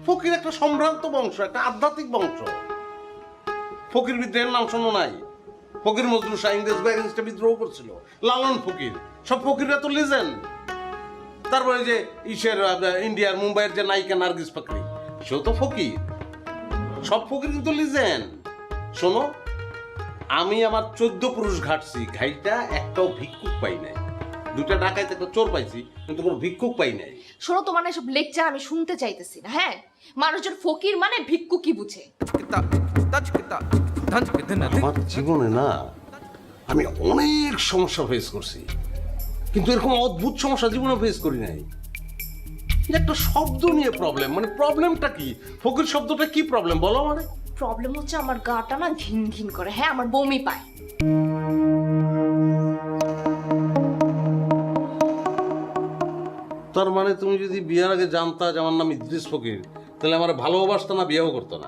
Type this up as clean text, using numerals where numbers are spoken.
ফকির একটা সম্ভ্রান্ত বংশ, একটা আধ্যাত্মিক বংশ। ফকির বিদ্রোহের নাম শোনো নাই? ফকির মজনু শাহ ইংরেজ এগেন্স্টে বিদ্রোহ করছিল, লালন ফকির। সব ফকিররা তো লিজেন্ড। তারপরে যে ইসের ইন্ডিয়ার মুম্বাইয়ের যে নায়িকা নার্গিস ফাকরি, সেও তো ফকির। সব ফকির কিন্তু লিজেন্ড। শোনো, আমি আমার 14 পুরুষ ঘাটছি, ঘাইটা একটাও ভিক্ষুক পাই নাই। 2টা ডাকাইতে একটা চোর পাইছি, কিন্তু কোনো ভিক্ষুক পাই নাই। শোনো, তোমার না এসব লেকচার আমি শুনতে চাইতেছি না। হ্যাঁ, মানুষজন ফকির মানে ভিক্ষু কি বুঝে? আমার জীবনে না আমি অনেক সমস্যা ফেস করছি, কিন্তু এরকম অদ্ভুত সমস্যা জীবনে ফেস করি নাই। এটা একটা শব্দ নিয়ে প্রবলেম, মানে প্রবলেমটা কি? ফকির শব্দটা কি প্রবলেম বলো আমারে? প্রবলেম হচ্ছে আমার গাটা না ঘিন ঘিন করে। হ্যাঁ, আমার বমি পায়। তার মানে তুমি যদি বিয়ের আগে জানতা যে আমার নাম ইদ্রিস ফকির, তাহলে আমার ভালোবাসতো না, বিয়েও করতো না।